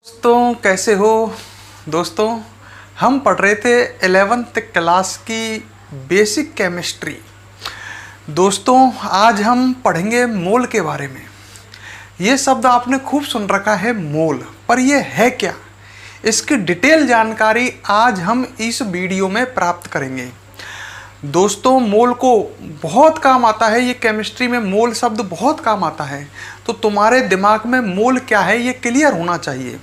दोस्तों कैसे हो दोस्तों। हम पढ़ रहे थे 11th क्लास की बेसिक केमिस्ट्री। दोस्तों आज हम पढ़ेंगे मोल के बारे में। ये शब्द आपने खूब सुन रखा है मोल, पर यह है क्या, इसकी डिटेल जानकारी आज हम इस वीडियो में प्राप्त करेंगे। दोस्तों मोल को बहुत काम आता है, ये केमिस्ट्री में मोल शब्द बहुत काम आता है, तो तुम्हारे दिमाग में मोल क्या है ये क्लियर होना चाहिए।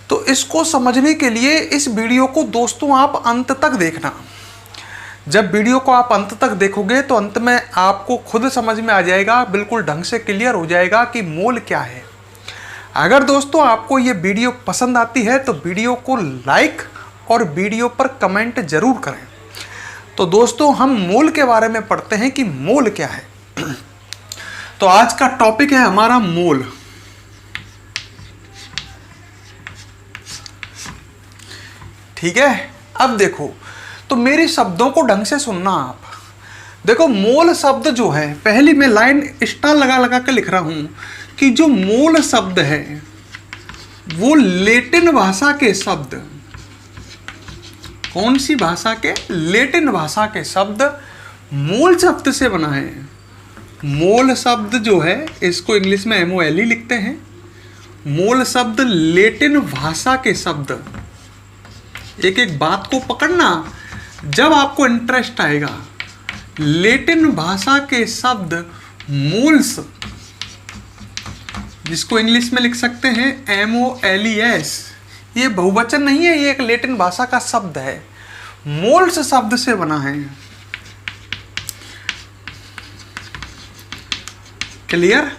तो इसको समझने के लिए इस वीडियो को दोस्तों आप अंत तक देखना। जब वीडियो को आप अंत तक देखोगे तो अंत में आपको खुद समझ में आ जाएगा, बिल्कुल ढंग से क्लियर हो जाएगा कि मोल क्या है। अगर दोस्तों आपको ये वीडियो पसंद आती है तो वीडियो को लाइक और वीडियो पर कमेंट जरूर करें। तो दोस्तों हम मोल के बारे में पढ़ते हैं कि मोल क्या है। तो आज का टॉपिक है हमारा मोल। ठीक है, अब देखो तो मेरी शब्दों को ढंग से सुनना आप। देखो मोल शब्द जो है, पहली मैं लाइन स्टार लगा लगा के लिख रहा हूं कि जो मोल शब्द है वो लैटिन भाषा के शब्द, कौन सी भाषा के, लैटिन भाषा के शब्द मोल शब्द से बना है। मोल शब्द जो है इसको इंग्लिश में MOL लिखते हैं। मोल शब्द लैटिन भाषा के शब्द, एक एक बात को पकड़ना, जब आपको इंटरेस्ट आएगा। लैटिन भाषा के शब्द मोल्स, जिसको इंग्लिश में लिख सकते हैं MOLES, ये बहुवचन नहीं है, ये एक लैटिन भाषा का शब्द है, मोल्स शब्द से बना है। क्लियर।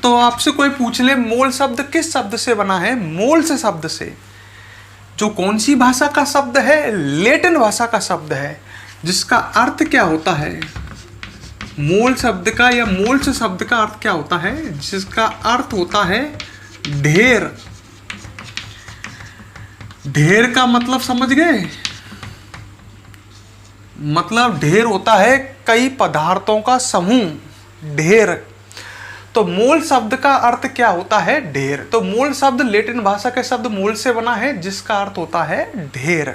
तो आपसे कोई पूछ ले मोल शब्द किस शब्द से बना है, मोल्स शब्द से, जो कौन सी भाषा का शब्द है, लैटिन भाषा का शब्द है, जिसका अर्थ क्या होता है, मोल शब्द का या मोल्स शब्द का अर्थ क्या होता है, जिसका अर्थ होता है ढेर। ढेर का मतलब समझ गए, मतलब ढेर होता है कई पदार्थों का समूह, ढेर। तो मोल शब्द का अर्थ क्या होता है, ढेर। तो मोल शब्द लैटिन भाषा के शब्द मोल से बना है, जिसका अर्थ होता है ढेर।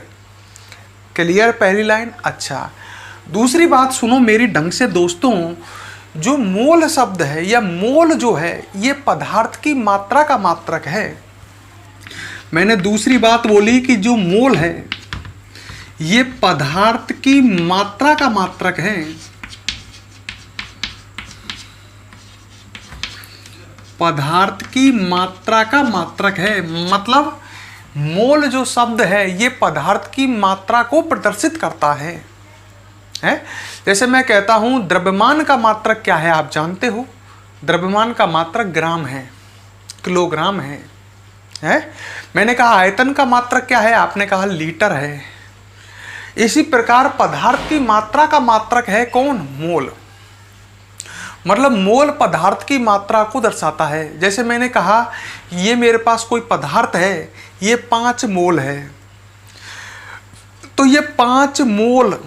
क्लियर पहली लाइन। अच्छा दूसरी बात सुनो मेरी ढंग से दोस्तों, जो मोल शब्द है या मोल जो है ये पदार्थ की मात्रा का मात्रक है। मैंने दूसरी बात बोली कि जो मोल है ये पदार्थ की मात्रा का मात्रक है। पदार्थ की मात्रा का मात्रक है, मतलब मोल जो शब्द है ये पदार्थ की मात्रा को प्रदर्शित करता है। जैसे मैं कहता हूं द्रव्यमान का मात्रक क्या है, आप जानते हो, द्रव्यमान का मात्रक ग्राम है, किलोग्राम है। मैंने कहा आयतन का मात्रक क्या है, आपने कहा लीटर है। इसी प्रकार पदार्थ की मात्रा का मात्रक है कौन, मोल। मतलब मोल पदार्थ की मात्रा को दर्शाता है। जैसे मैंने कहा ये मेरे पास कोई पदार्थ है, ये 5 मोल है, तो ये 5 मोल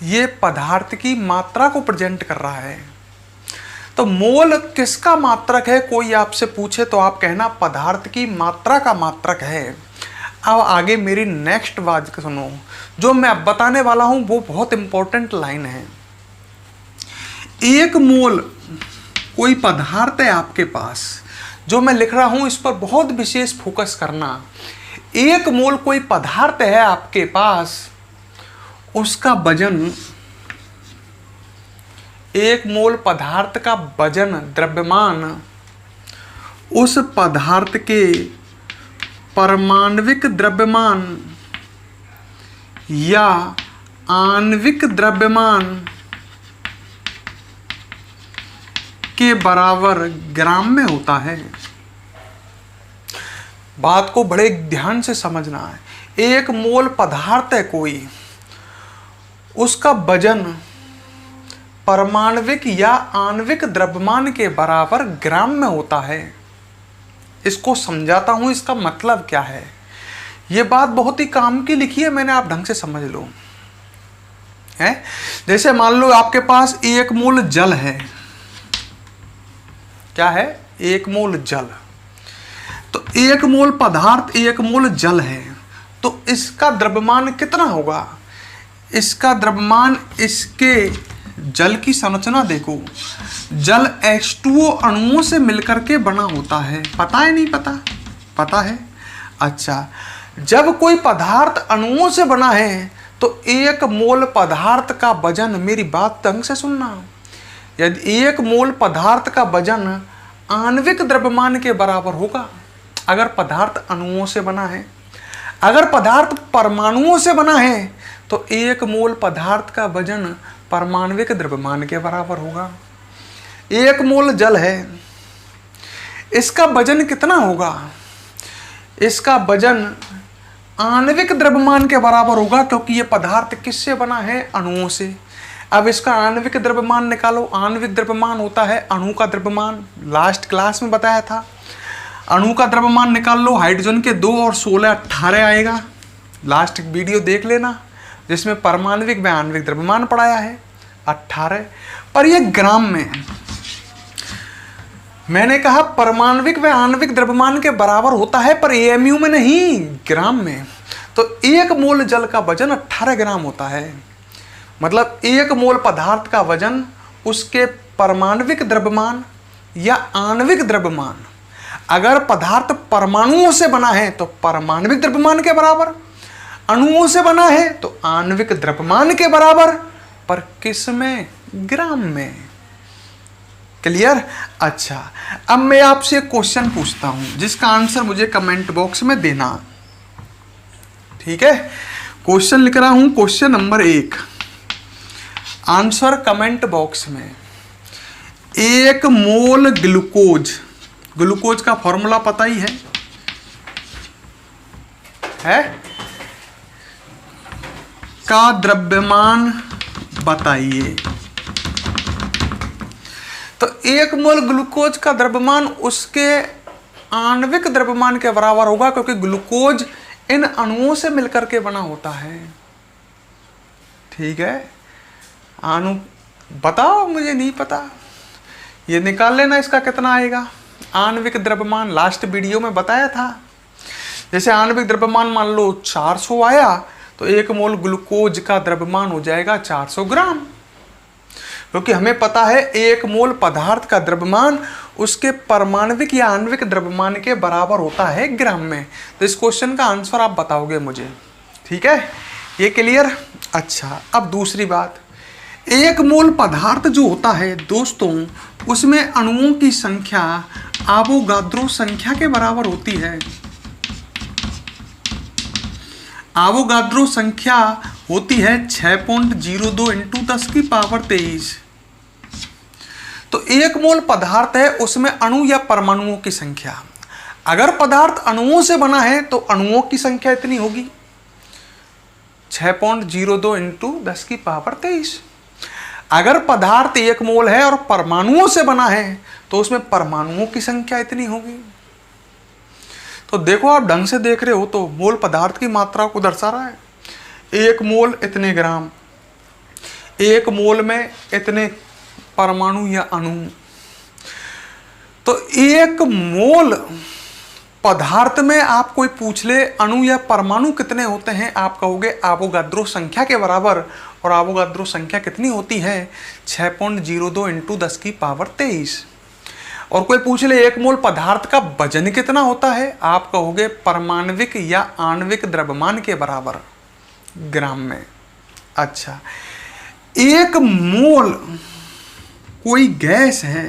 ये पदार्थ की मात्रा को प्रेजेंट कर रहा है। तो मोल किसका मात्रक है, कोई आपसे पूछे तो आप कहना पदार्थ की मात्रा का मात्रक है। अब आगे मेरी नेक्स्ट बात सुनो, जो मैं अब बताने वाला हूं वो बहुत इंपॉर्टेंट लाइन है। एक मोल कोई पदार्थ है आपके पास, जो मैं लिख रहा हूं इस पर बहुत विशेष फोकस करना। एक मोल कोई पदार्थ है आपके पास, उसका वजन, एक मोल पदार्थ का वजन, द्रव्यमान, उस पदार्थ के परमाण्विक द्रव्यमान या आणविक द्रव्यमान के बराबर ग्राम में होता है। बात को बड़े ध्यान से समझना है। एक मोल पदार्थ है कोई, उसका वजन परमाण्विक या आणविक द्रव्यमान के बराबर ग्राम में होता है। इसको समझाता हूं, इसका मतलब क्या है। यह बात बहुत ही काम की लिखी है मैंने, आप ढंग से समझ लो। जैसे मान लो आपके पास 1 मोल जल है, क्या है, 1 मोल जल। तो तो 1 मोल पदार्थ 1 मोल जल है, तो इसका द्रव्यमान कितना होगा? इसका द्रव्यमान, इसके जल की संरचना देखो, जल H2O अणुओं से मिलकर के बना होता है। पता है नहीं पता? पता है। अच्छा, जब कोई पदार्थ अणुओं से बना है तो 1 मोल पदार्थ का वजन, मेरी बात ढंग से सुनना, यदि 1 मोल पदार्थ का वजन आणविक द्रव्यमान के बराबर होगा, अगर पदार्थ अणुओं से बना है। अगर पदार्थ परमाणुओं से बना है तो 1 मोल पदार्थ का वजन परमाणविक द्रव्यमान के बराबर होगा। 1 मोल जल है, इसका वजन कितना होगा? इसका वजन आणविक द्रव्यमान के बराबर होगा, क्योंकि ये पदार्थ किससे बना है? अणुओं से। अब इसका आणविक द्रव्यमान निकालो। आणविक द्रव्यमान होता है अणु का द्रव्यमान, लास्ट क्लास में बताया था। अणु का द्रव्यमान निकाल लो, हाइड्रोजन के 2 और 16 18 आएगा। लास्ट वीडियो देख लेना जिसमें परमाणविक व आणविक द्रव्यमान पढ़ाया है 18, पर यह ग्राम में है। मैंने कहा परमाणविक व आणविक द्रव्यमान के बराबर होता है, पर AMU में नहीं, ग्राम में। तो 1 मोल जल का वजन 18 ग्राम होता है। मतलब 1 मोल पदार्थ का वजन उसके परमाणविक द्रव्यमान या आणविक द्रव्यमान, अगर पदार्थ परमाणुओं से बना है तो परमाणविक द्रव्यमान के बराबर, अणुओं से बना है तो आणविक द्रव्यमान के बराबर, पर किस में? ग्राम में। क्लियर? अच्छा, अब मैं आपसे क्वेश्चन पूछता हूं जिसका आंसर मुझे कमेंट बॉक्स में देना। ठीक है, क्वेश्चन लिख रहा हूं, question number 1, answer comment box में। 1 मोल ग्लूकोज, ग्लूकोज का फॉर्मूला पता ही है का द्रव्यमान बताइए। तो 1 मोल ग्लूकोज का द्रव्यमान उसके आणविक द्रव्यमान के बराबर होगा, क्योंकि ग्लूकोज इन अणुओं से मिलकर के बना होता है। ठीक है, अणु बताओ, मुझे नहीं पता, ये निकाल लेना इसका कितना आएगा। आणविक द्रव्यमान लास्ट वीडियो में बताया था। जैसे आणविक द्रव्यमान मान लो 400 आया, तो 1 मोल ग्लूकोज का द्रव्यमान हो जाएगा 400 ग्राम, क्योंकि हमें पता है 1 मोल पदार्थ का द्रव्यमान उसके परमाणविक या आणविक द्रव्यमान के बराबर होता है ग्राम में। तो इस क्वेश्चन का आंसर आप बताओगे मुझे। ठीक है, ये क्लियर? अच्छा, अब दूसरी बात, 1 मोल पदार्थ जो होता है दोस्तों, उसमें अणुओं की संख्या आवोगाद्रो संख्या के बराबर होती है। आवोगाद्रो संख्या होती है 6.02 × 10⁻23। तो 1 मोल पदार्थ है, उसमें अणु या परमाणुओं की संख्या, अगर पदार्थ अणुओं से बना है तो अणुओं की संख्या इतनी होगी 6.02 × 10⁻23। अगर पदार्थ 1 मोल है और परमाणुओं से बना है तो उसमें परमाणुओं की संख्या इतनी होगी। तो देखो, आप ढंग से देख रहे हो तो मोल पदार्थ की मात्रा को दर्शा रहा है। 1 मोल इतने ग्राम, 1 मोल में इतने परमाणु या अणु। तो 1 मोल पदार्थ में आप कोई पूछ ले अणु या परमाणु कितने होते हैं, आप कहोगे आवोगाद्रो संख्या के बराबर, और आवोगाद्रो संख्या कितनी होती है 6.02 × 10⁻23। और कोई पूछ ले 1 मोल पदार्थ का वजन कितना होता है, आप कहोगे परमाणविक या आणविक द्रव्यमान के बराबर ग्राम में। अच्छा, 1 मोल कोई गैस है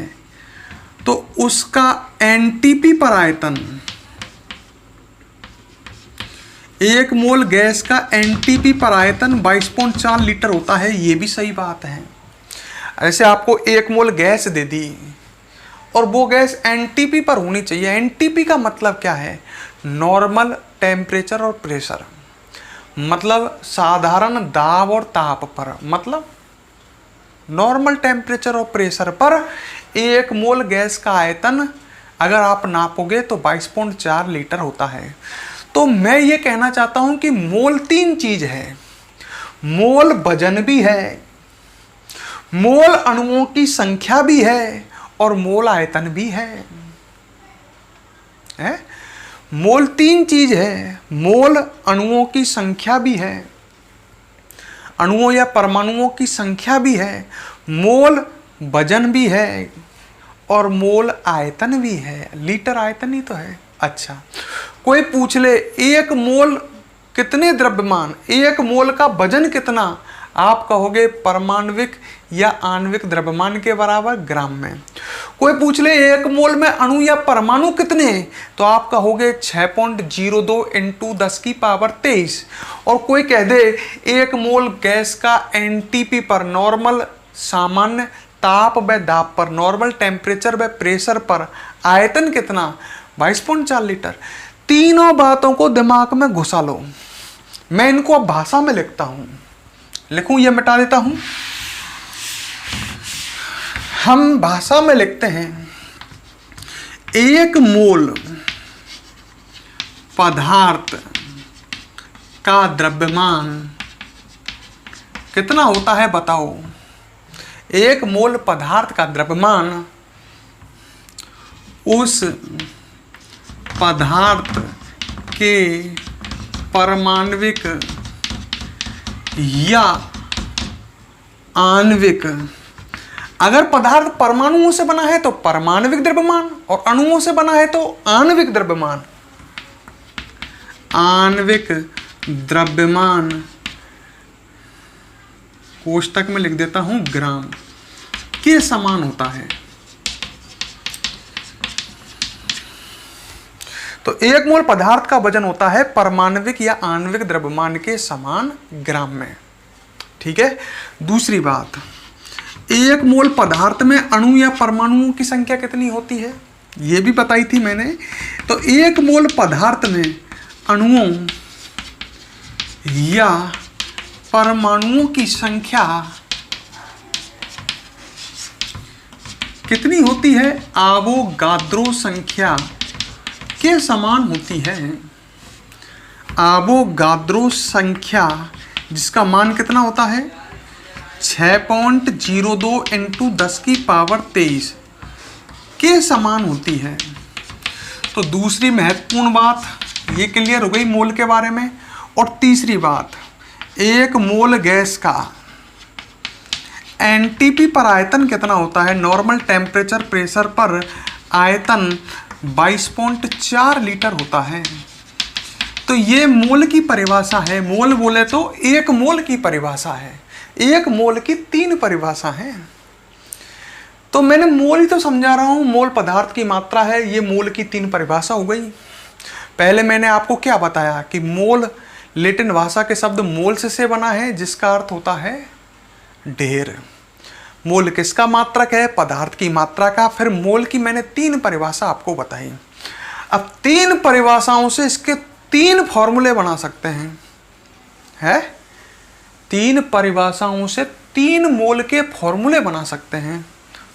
तो उसका एनटीपी पर आयतन, 1 मोल गैस का एनटीपी पर आयतन 22.4 लीटर होता है। ये भी सही बात है। ऐसे आपको 1 मोल गैस दे दी और वो गैस एनटीपी पर होनी चाहिए। एनटीपी का मतलब क्या है? नॉर्मल टेम्परेचर और प्रेशर, मतलब साधारण दाब और ताप पर, मतलब नॉर्मल टेम्परेचर और प्रेशर पर 1 मोल गैस का आयतन अगर आप नापोगे तो 22.4 लीटर होता है। तो मैं ये कहना चाहता हूं कि मोल 3 चीज है। मोल वजन भी है, मोल अणुओं की संख्या भी है, और मोल आयतन भी है। मोल तीन चीज है। मोल अणुओं की संख्या भी है, अणुओं या परमाणुओं की संख्या भी है, मोल वजन भी है, और मोल आयतन भी है। लीटर आयतन ही तो है। अच्छा, कोई पूछ ले एक मोल कितने द्रव्यमान, एक मोल का वजन कितना, आप कहोगे परमाणविक या आणविक द्रव्यमान के बराबर ग्राम में। कोई पूछ ले एक मोल में अणु या परमाणु कितने हैं, तो आप कहोगे 6.02 × 10⁻23। और कोई कह दे एक मोल गैस का एनटीपी पर, नॉर्मल सामान्य ताप व दाब पर, नॉर्मल टेम्परेचर व प्रेशर पर आयतन कितना, 22.4 लीटर। तीनों बातों को दिमाग में घुसा लो। मैं इनको अब भाषा में लिखता हूं, लिखूं या मिटा देता हूं? हम भाषा में लिखते हैं, एक मोल पदार्थ का द्रव्यमान कितना होता है बताओ। एक मोल पदार्थ का द्रव्यमान उस पदार्थ के परमाणविक या आणविक, अगर पदार्थ परमाणुओं से बना है तो परमाणविक द्रव्यमान, और अणुओं से बना है तो आणविक द्रव्यमान, आणविक द्रव्यमान कोष्टक में लिख देता हूं ग्राम के समान होता है। तो एक मोल पदार्थ का वजन होता है परमाणविक या आणविक द्रव्यमान के समान ग्राम में। ठीक है। दूसरी बात, एक मोल पदार्थ में अणु या परमाणुओं की संख्या कितनी होती है, यह भी बताई थी मैंने। तो एक मोल पदार्थ में अणुओं या परमाणुओं की संख्या कितनी होती है, आवोगाद्रो संख्या के समान होती है। आवोगाद्रो संख्या जिसका मान कितना होता है, 6.02 × 10⁻23 के समान होती है। तो दूसरी महत्वपूर्ण बात ये क्लियर हो गई मोल के बारे में। और तीसरी बात, एक मोल गैस का एनटीपी पर आयतन कितना होता है, नॉर्मल टेम्परेचर प्रेशर पर आयतन 22.4 लीटर होता है। तो ये मोल की परिभाषा है। मोल बोले तो एक मोल की परिभाषा है। एक मोल की तीन परिभाषा है। तो मैंने मोल ही तो समझा रहा हूं, मोल पदार्थ की मात्रा है, ये मोल की तीन परिभाषा हो गई। पहले मैंने आपको क्या बताया कि मोल लैटिन भाषा के शब्द मोल्स से बना है, जिसका अर्थ होता है ढेर। मोल किसका मात्रक है, पदार्थ की मात्रा का। फिर मोल की मैंने तीन परिभाषा आपको बताई। अब तीन परिभाषाओं से इसके तीन फॉर्मूले बना सकते हैं। है तीन परिभाषाओं से तीन मोल के फॉर्मूले बना सकते हैं।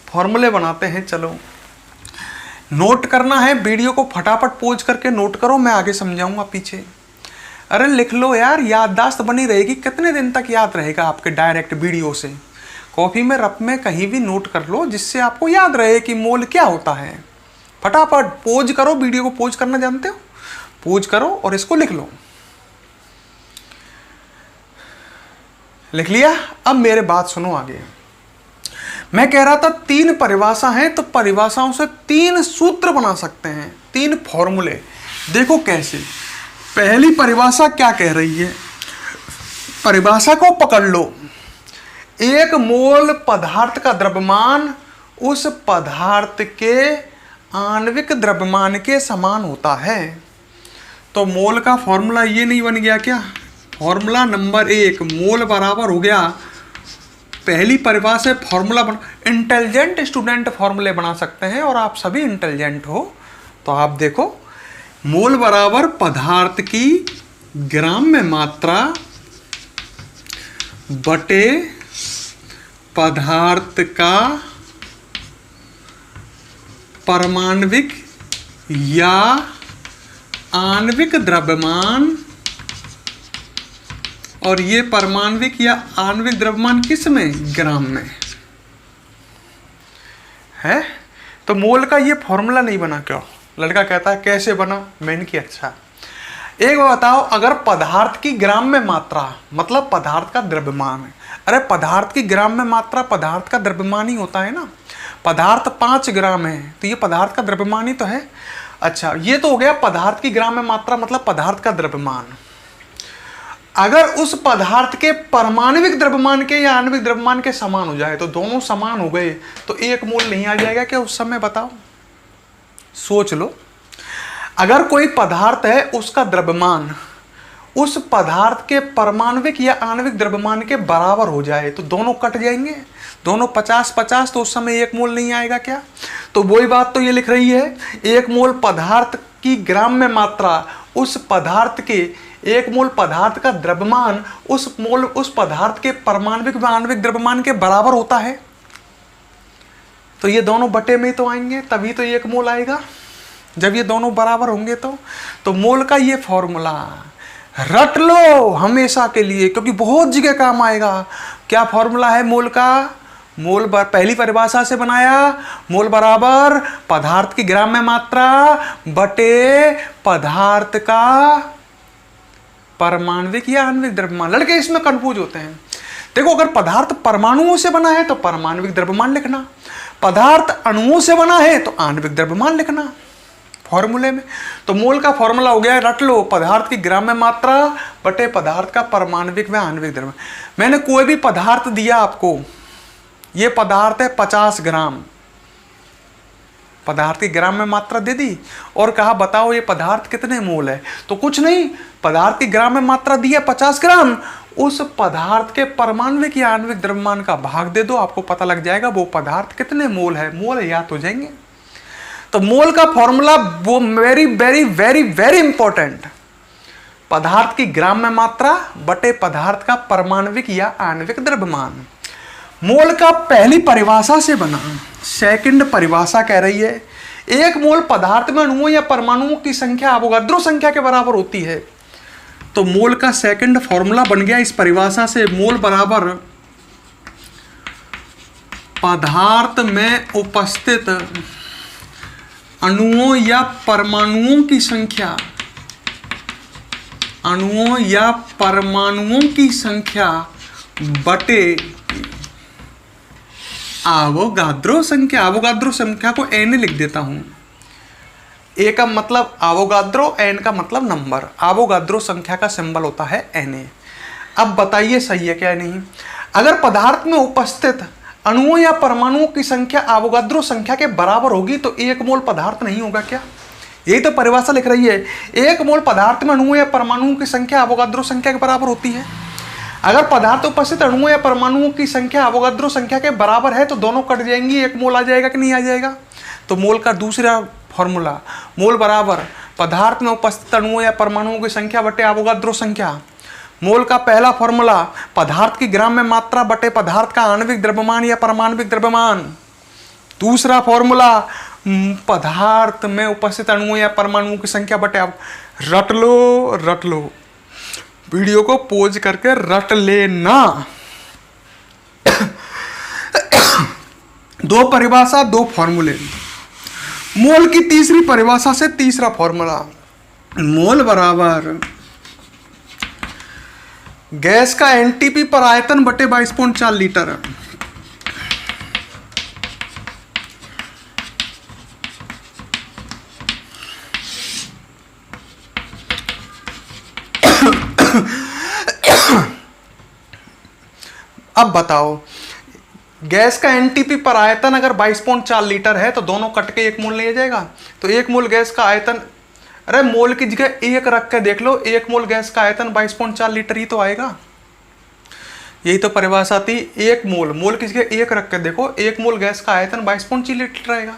फॉर्मूले बनाते हैं, चलो नोट करना है। वीडियो को फटाफट पॉज करके नोट करो, मैं आगे समझाऊंगा पीछे। अरे लिख लो यार, याददाश्त बनी रहेगी। कितने दिन तक याद रहेगा आपके डायरेक्ट वीडियो से। कॉपी में, रफ में, कहीं भी नोट कर लो, जिससे आपको याद रहे कि मोल क्या होता है। फटाफट पॉज करो, वीडियो को पॉज करना जानते हो, पॉज करो और इसको लिख लो। लिख लिया? अब मेरे बात सुनो आगे। मैं कह रहा था तीन परिभाषा है, तो परिभाषाओं से तीन सूत्र बना सकते हैं, तीन फॉर्मूले। देखो कैसे। पहली परिभाषा क्या कह रही है, परिभाषा को पकड़ लो। एक मोल पदार्थ का द्रव्यमान उस पदार्थ के आणविक द्रव्यमान के समान होता है। तो मोल का फॉर्मूला ये नहीं बन गया क्या? फॉर्मूला नंबर 1, मोल बराबर हो गया, पहली परिभाषा से फॉर्मूला बना। इंटेलिजेंट स्टूडेंट फॉर्मूले बना सकते हैं, और आप सभी इंटेलिजेंट हो। तो आप देखो, मोल बराबर पदार्थ की ग्राम में मात्रा बटे पदार्थ का परमाणविक या आणविक द्रव्यमान। और ये परमाणविक या आणविक द्रव्यमान किस में? ग्राम में है। तो मोल का ये फॉर्मूला नहीं बना क्या? लड़का कहता है कैसे बना? मैंने की अच्छा एक बात बताओ, अगर पदार्थ की ग्राम में मात्रा मतलब पदार्थ का द्रव्यमान है। अरे पदार्थ की ग्राम में मात्रा पदार्थ का द्रव्यमान ही होता है ना। पदार्थ 5 ग्राम है तो ये पदार्थ का द्रव्यमान ही तो है। अच्छा ये तो हो गया पदार्थ की ग्राम में मात्रा मतलब पदार्थ का द्रव्यमान। अगर उस पदार्थ के परमाणविक द्रव्यमान के या आणविक द्रव्यमान के समान हो जाए तो दोनों समान हो गए तो एक मोल नहीं आ जाएगा क्या उस समय? बताओ, सोच लो। अगर कोई पदार्थ है उसका द्रव्यमान उस पदार्थ के परमाणविक या आणविक द्रव्यमान के बराबर हो जाए तो दोनों कट जाएंगे, दोनों 50-50, तो उस समय एक मोल नहीं आएगा क्या? तो वही बात तो ये लिख रही है, एक मोल पदार्थ की ग्राम में मात्रा उस पदार्थ के, एक मोल पदार्थ का द्रव्यमान उस पदार्थ के परमाणविक व आणविक द्रव्यमान के बराबर होता है। तो ये दोनों बटे में तो आएंगे तभी तो एक मोल आएगा, जब ये दोनों बराबर होंगे तो मोल का ये फॉर्मूला रट लो हमेशा के लिए, क्योंकि बहुत जगह काम आएगा। क्या फॉर्मूला है मोल का? मोल पहली परिभाषा से बनाया, मोल बराबर पदार्थ की ग्राम में मात्रा बटे पदार्थ का परमाणविक या आणविक द्रव्यमान। लड़के इसमें कंफ्यूज होते हैं। देखो अगर पदार्थ परमाणुओं से बना है तो परमाणविक द्रव्यमान लिखना, पदार्थ अणुओं से बना है तो आणविक द्रव्यमान लिखना फॉर्मूले में। तो मोल का फॉर्मूला हो गया, रट लो, पदार्थ की ग्राम में मात्रा बटे पदार्थ का परमाणविक व आणविक द्रव्यमान। मैंने कोई भी पदार्थ दिया आपको, ये पदार्थ है 50 ग्राम, पदार्थ की ग्राम में मात्रा दे दी और कहा बताओ ये पदार्थ कितने मोल है, तो कुछ नहीं, पदार्थ की ग्राम में मात्रा दी है 50 ग्राम, उस पदार्थ के परमाणविक या आणविक द्रव्यमान का भाग दे दो, आपको पता लग जाएगा वो पदार्थ कितने मोल है। मोल याद हो जाएंगे। तो मोल का फॉर्मूला वो very very very very important, पदार्थ की ग्राम में मात्रा बटे पदार्थ का परमाणविक या आणविक द्रव्यमान। मोल का पहली परिभाषा से बना, सेकंड परिभाषा कह रही है एक मोल पदार्थ में अणुओं या परमाणुओं की संख्या अवोगाद्रो संख्या के बराबर होती है। तो मोल का सेकंड फॉर्मूला बन गया इस परिभाषा से, मोल बराबर पदार्थ में उपस्थित अणुओं या परमाणुओं की संख्या, अणुओं या परमाणुओं की संख्या बटे आवोगाद्रो संख्या। आवोगाद्रो संख्या को एन लिख देता हूं, ए का मतलब आवोगाद्रो, एन का मतलब नंबर। आवोगाद्रो संख्या का सिंबल होता है Na। अब बताइए सही है क्या नहीं? अगर पदार्थ में उपस्थित अणुओं या परमाणुओं की संख्या आवोगाद्रो संख्या के बराबर होगी तो एक मोल पदार्थ नहीं होगा क्या? यही तो परिभाषा लिख रही है, एक मोल पदार्थ में अणुओं या परमाणुओं की संख्या आवोगाद्रो संख्या के बराबर होती है। अगर पदार्थ उपस्थित अणुओं या परमाणुओं की संख्या आवोगाद्रो संख्या के बराबर है तो दोनों कट जाएंगी, एक मोल आ जाएगा कि नहीं आ जाएगा? तो मोल का दूसरा फॉर्मूला, मोल बराबर पदार्थ में उपस्थित अणुओं या परमाणुओं की संख्या बटे आवोगाद्रो संख्या। मोल का पहला फॉर्मूला पदार्थ की ग्राम में मात्रा बटे पदार्थ का आणविक द्रव्यमान या परमाणविक द्रव्यमान। दूसरा फॉर्मूला पदार्थ में उपस्थित अणुओं या परमाणुओं की संख्या बटे, रट लो रट लो, वीडियो को पॉज करके रट लेना। दो परिभाषा दो फॉर्मूले। मोल की तीसरी परिभाषा से तीसरा फॉर्मूला, मोल बराबर गैस का एनटीपी पर आयतन बटे 22.4 लीटर। अब बताओ गैस का एनटीपी पर आयतन अगर 22.4 लीटर है तो दोनों कट के एक मोल ले जाएगा। तो एक मोल गैस का आयतन, अरे मोल की जगह एक रख के देख लो, एक मोल गैस का आयतन 22.4 लीटर ही तो आएगा। यही तो परिभाषा थी, एक मोल, मोल की जगह एक रख के देखो, एक मोल गैस का आयतन 22.4 लीटर आएगा।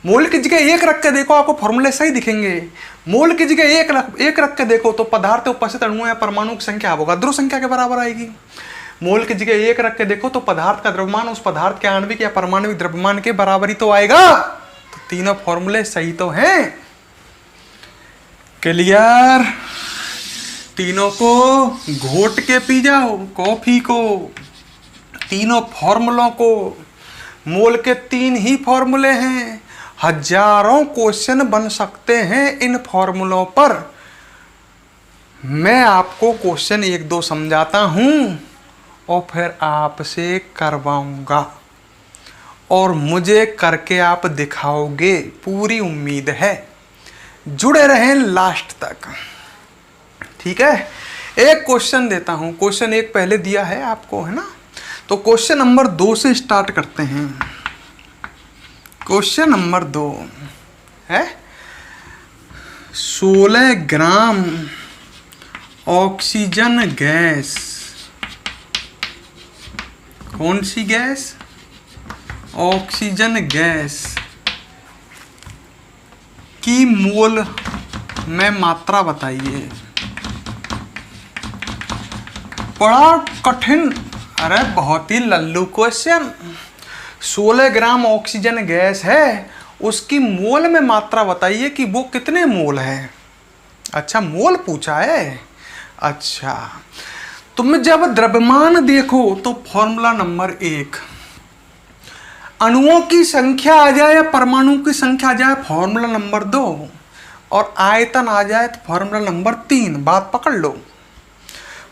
मोल की जगह एक रख के देखो, आपको फॉर्मूले सही दिखेंगे। मोल की जगह एक रख के देखो तो पदार्थ उपस्थित अणुओं या परमाणु की संख्या अवोगाद्रो संख्या के बराबर आएगी। मोल की जगह एक रख के देखो तो पदार्थ का द्रव्यमान उस पदार्थ के आणविक या परमाणविक द्रव्यमान के बराबर ही तो आएगा। तो तीनों फॉर्मूले सही तो हैं। क्लियर? तीनों को घोट के पी जाओ कॉफी को, तीनों फॉर्मूलों को। मोल के 3 ही फॉर्मूले हैं, हजारों क्वेश्चन बन सकते हैं इन फॉर्मूलों पर। मैं आपको क्वेश्चन एक दो समझाता हूं और फिर आपसे करवाऊंगा और मुझे करके आप दिखाओगे, पूरी उम्मीद है। जुड़े रहें लास्ट तक, ठीक है। एक क्वेश्चन देता हूं, क्वेश्चन एक पहले दिया है आपको, है ना। तो क्वेश्चन नंबर 2 से स्टार्ट करते हैं। क्वेश्चन नंबर 2 है 16 ग्राम ऑक्सीजन गैस, कौन सी गैस? ऑक्सीजन गैस की मोल में मात्रा बताइए। बड़ा कठिन, अरे बहुत ही लल्लू क्वेश्चन। 16 ग्राम ऑक्सीजन गैस है, उसकी मोल में मात्रा बताइए कि वो कितने मोल है। अच्छा, मोल पूछा है। अच्छा, तुम जब द्रव्यमान देखो तो फॉर्मूला नंबर 1, अणुओं की संख्या आ जाए या परमाणु की संख्या आ जाए फॉर्मूला नंबर 2, और आयतन आ जाए तो फॉर्मूला नंबर 3। बात पकड़ लो।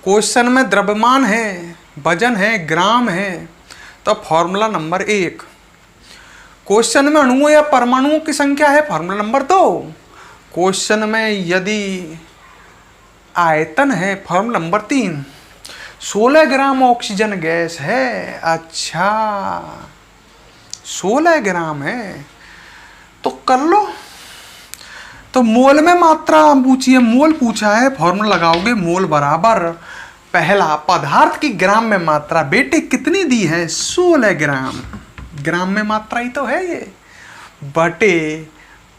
क्वेश्चन में द्रव्यमान है, वजन है, ग्राम है, तो फॉर्मूला नंबर 1। क्वेश्चन में अणुओं या परमाणुओं की संख्या है, फॉर्मूला नंबर 2। क्वेश्चन में यदि आयतन है, formula number 3। 16 gram oxygen gas है। अच्छा, 16 ग्राम है तो कर लो। तो मोल में मात्रा पूछिए, मोल पूछा है, फॉर्मूला लगाओगे मोल बराबर पहला पदार्थ की ग्राम में मात्रा। बेटे कितनी दी है? 16 ग्राम। ग्राम में मात्रा ही तो है ये, बटे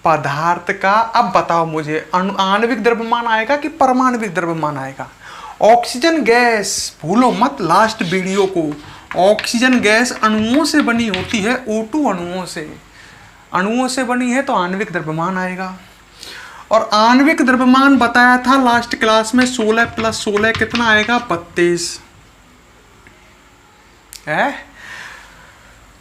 पदार्थ का। अब बताओ मुझे, आणविक द्रव्यमान आएगा कि परमाणविक द्रव्यमान आएगा? ऑक्सीजन गैस भूलो मत, लास्ट वीडियो को। ऑक्सीजन गैस अणुओं से बनी होती है, O2 अणुओं से बनी है, तो आणविक द्रव्यमान आएगा। और आणविक द्रव्यमान बताया था लास्ट क्लास में, 16 + 16 कितना आएगा? 32 है।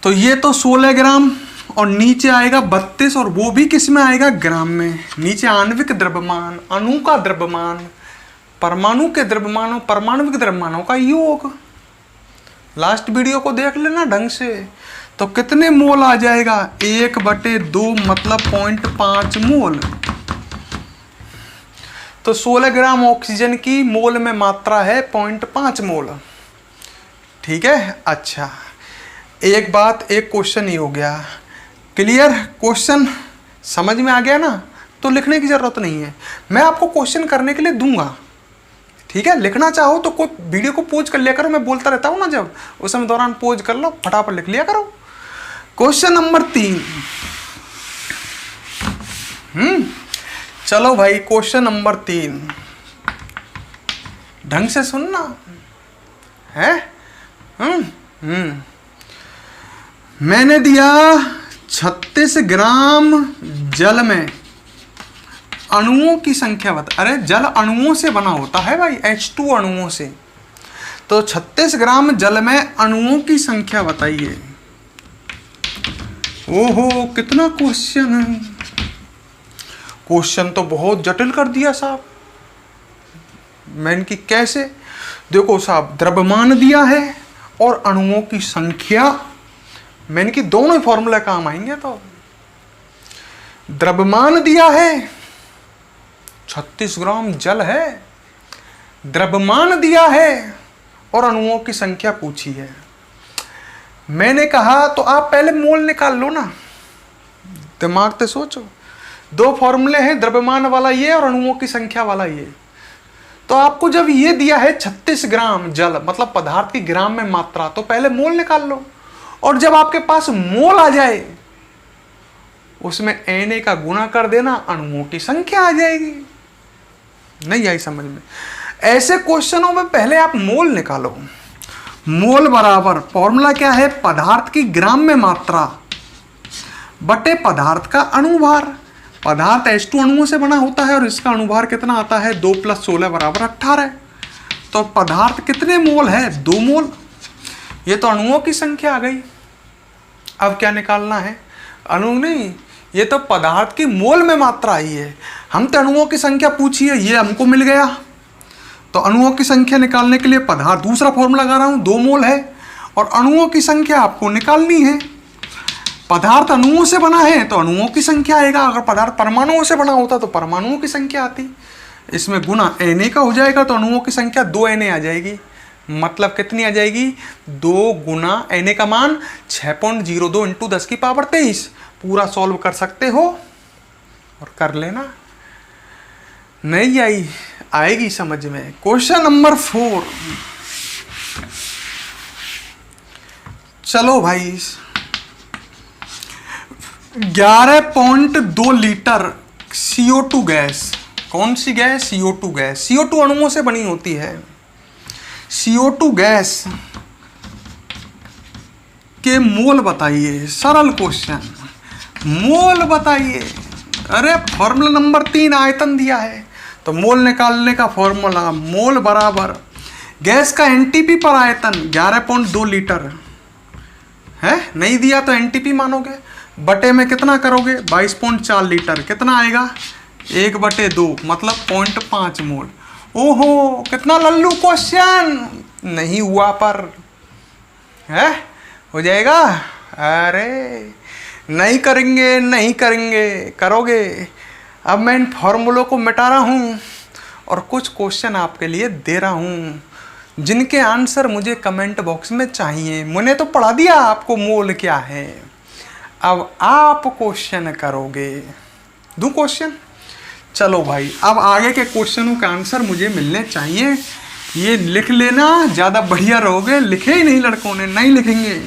तो ये तो 16 ग्राम और नीचे आएगा 32, और वो भी किस में आएगा? ग्राम में। नीचे आणविक द्रव्यमान, अणु का द्रव्यमान, परमाणु के द्रव्यमानों, परमाणुविक द्रव्यमानों का योग। लास्ट वीडियो को देख लेना ढंग से। तो कितने मोल आ जाएगा? 1/2 मतलब 0.5 मोल। तो 16 ग्राम ऑक्सीजन की मोल में मात्रा है 0.5 मोल, ठीक है। अच्छा, एक बात, एक क्वेश्चन ही हो गया क्लियर। क्वेश्चन समझ में आ गया ना, तो लिखने की जरूरत नहीं है, मैं आपको क्वेश्चन करने के लिए दूंगा, ठीक है। लिखना चाहो तो कोई वीडियो को पोज कर लिया करो, मैं बोलता रहता हूँ ना, जब उस समय दौरान पोज कर लो, फटाफट लिख लिया करो। Question number 3। चलो भाई, क्वेश्चन नंबर 3 ढंग से सुनना है। मैंने दिया 36 ग्राम जल में अणुओं की संख्या बता। अरे जल अणुओं से बना होता है भाई, H2 अणुओं से। तो 36 ग्राम जल में अणुओं की संख्या बताइए। ओहो, कितना क्वेश्चन है। क्वेश्चन तो बहुत जटिल कर दिया साहब। मैं इनकी कैसे, देखो साहब, द्रव्यमान दिया है और अणुओं की संख्या, मैं इनकी दोनों ही फॉर्मूला काम आएंगे। तो द्रव्यमान दिया है, 36 ग्राम जल है, द्रव्यमान दिया है और अणुओं की संख्या पूछी है। मैंने कहा तो आप पहले मोल निकाल लो ना, दिमाग से सोचो। 2 फॉर्मूले हैं, द्रव्यमान वाला ये और अणुओं की संख्या वाला ये। तो आपको जब ये दिया है 36 ग्राम जल, मतलब पदार्थ की ग्राम में मात्रा, तो पहले मोल निकाल लो। और जब आपके पास मोल आ जाए, उसमें Na का गुणा कर देना, अणुओं की संख्या आ जाएगी। नहीं आई समझ में? ऐसे क्वेश्चनों में पहले आप मोल निकालो। मोल बराबर फॉर्मूला क्या है? पदार्थ की ग्राम में मात्रा बटे पदार्थ का अणुभार। पदार्थ H2 अणुओं से बना होता है और इसका अणुभार कितना आता है? 2 + 16 = 18। तो पदार्थ कितने मोल है? 2 मोल। ये तो अणुओं की संख्या आ गई। अब क्या निकालना है? अणु नहीं, ये तो पदार्थ की मोल में मात्रा आई है। हम तो अणुओं की संख्या पूछी है, ये हमको मिल गया। तो अणुओं की संख्या निकालने के लिए पदार्थ दूसरा फॉर्मूला लगा रहा हूँ, 2 मोल है और अणुओं की संख्या आपको निकालनी है। पदार्थ अणुओं से बना है तो अणुओं की संख्या आएगा, अगर पदार्थ परमाणुओं से बना होता तो परमाणुओं की संख्या आती। इसमें गुना Na का हो जाएगा तो अणुओं की संख्या 2 Na आ जाएगी। मतलब कितनी आ जाएगी? 2 गुना Na का मान 6.02 इंटू 10 की पावर 23। पूरा सॉल्व कर सकते हो और कर लेना। नहीं आई, आएगी समझ में। Question number 4। चलो भाई, 11.2 लीटर CO2 गैस। कौन सी गैस? CO2 gas. CO2 अणुओं से बनी होती है। CO2 गैस के मोल बताइए। सरल क्वेश्चन, मोल बताइए। अरे फॉर्मूला नंबर 3 आयतन दिया है तो मोल निकालने का फॉर्मूला, मोल बराबर गैस का एनटीपी पर आयतन 11.2 लीटर है। नहीं दिया तो एनटीपी मानोगे, बटे में कितना करोगे? 22.4 लीटर। कितना आएगा? 1/2 मतलब 0.5 मोल। ओहो, कितना लल्लू क्वेश्चन। नहीं हुआ पर है, हो जाएगा। अरे नहीं करेंगे, नहीं करेंगे, करोगे। अब मैं इन फॉर्मूलों को मिटा रहा हूँ और कुछ क्वेश्चन आपके लिए दे रहा हूँ जिनके आंसर मुझे कमेंट बॉक्स में चाहिए। मैंने तो पढ़ा दिया आपको मोल क्या है, अब आप क्वेश्चन करोगे। दूँ क्वेश्चन? चलो भाई, अब आगे के क्वेश्चनों का आंसर मुझे मिलने चाहिए। ये लिख लेना, ज़्यादा बढ़िया रहोगे। लिखे ही नहीं लड़कों ने, नहीं लिखेंगे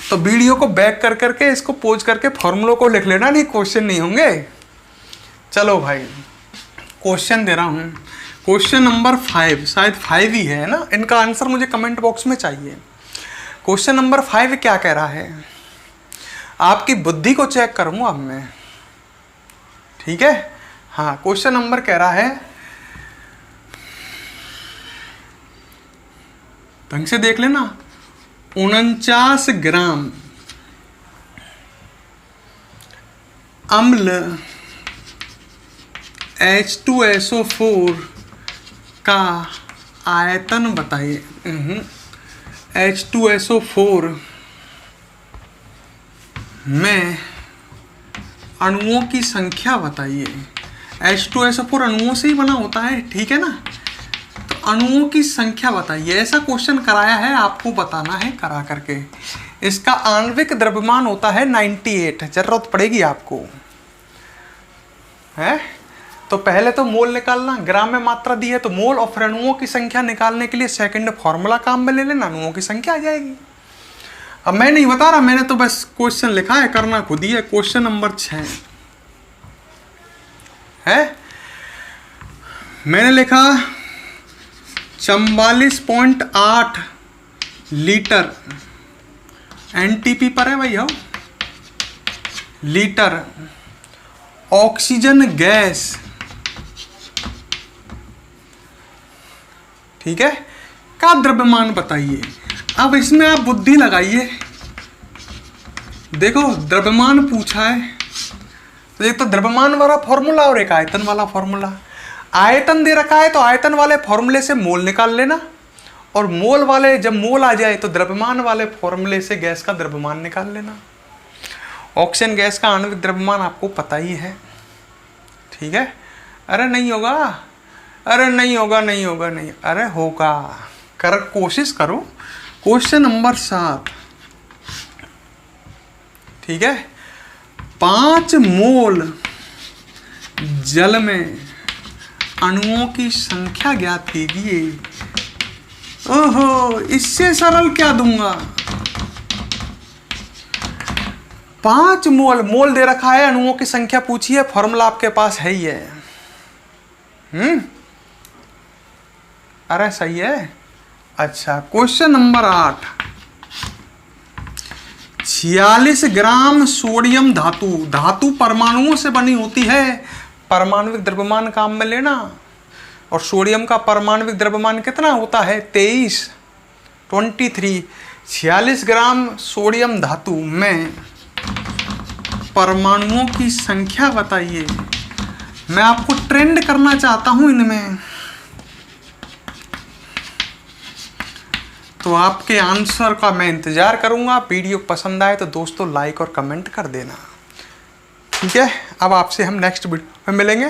तो वीडियो को बैक कर करके इसको पोज करके फॉर्मूलों को लिख लेना, नहीं क्वेश्चन नहीं होंगे। चलो भाई, क्वेश्चन दे रहा हूँ। क्वेश्चन नंबर 5, शायद 5 ही है ना। इनका आंसर मुझे कमेंट बॉक्स में चाहिए। क्वेश्चन नंबर 5 क्या कह रहा है? आपकी बुद्धि को चेक करूँगा अब मैं, ठीक है। हाँ, क्वेश्चन नंबर कह रहा है, ढंग से देख लेना, 49 ग्राम अम्ल H2SO4 का आयतन बताइए। H2SO4 में अणुओं की संख्या बताइए। H2SO4 अणुओं से ही बना होता है, ठीक है ना। तो अणुओं की संख्या बताइए। ऐसा क्वेश्चन कराया है, आपको बताना है करा करके। इसका आणविक द्रव्यमान होता है 98। जरूरत पड़ेगी आपको, है तो पहले तो मोल निकालना। ग्राम में मात्रा दी है तो मोल, और फिर अणुओं की संख्या निकालने के लिए सेकंड फॉर्मूला काम में ले लेना, अणुओं की संख्या आ जाएगी। अब मैं नहीं बता रहा, मैंने तो बस क्वेश्चन लिखा है, करना खुद ही है। क्वेश्चन नंबर 6 है, मैंने लिखा 44.8 लीटर एनटीपी पर है भैया, लीटर ऑक्सीजन गैस, ठीक है, का द्रव्यमान बताइए। अब इसमें आप बुद्धि लगाइए। देखो द्रव्यमान पूछा है तो एक तो द्रव्यमान वाला फॉर्मूला और एक आयतन वाला फॉर्मूला। आयतन दे रखा है तो आयतन वाले फॉर्मूले से मोल निकाल लेना, और मोल वाले जब मोल आ जाए तो द्रव्यमान वाले फॉर्मूले से गैस का द्रव्यमान निकाल लेना। ऑक्सीजन गैस का आणविक द्रव्यमान आपको पता ही है, ठीक है। अरे नहीं होगा, अरे नहीं होगा, नहीं होगा, नहीं, अरे होगा, कर कोशिश करो। क्वेश्चन नंबर 7, ठीक है। 5 मोल जल में अणुओं की संख्या ज्ञात कीजिए। ओहो, इससे सरल क्या दूंगा। 5 मोल, मोल दे रखा है, अणुओं की संख्या पूछी है, फॉर्मूला आपके पास है ही है। अरे सही है। अच्छा, क्वेश्चन नंबर 8, 46 ग्राम सोडियम धातु, धातु परमाणुओं से बनी होती है, परमाणुविक द्रव्यमान काम में लेना। और सोडियम का परमाणुविक द्रव्यमान कितना होता है? 23। 46 ग्राम सोडियम धातु में परमाणुओं की संख्या बताइए। मैं आपको ट्रेंड करना चाहता हूं इनमें। तो आपके आंसर का मैं इंतजार करूंगा। वीडियो पसंद आए तो दोस्तों लाइक और कमेंट कर देना। ठीक है, अब आपसे हम नेक्स्ट वीडियो में मिलेंगे।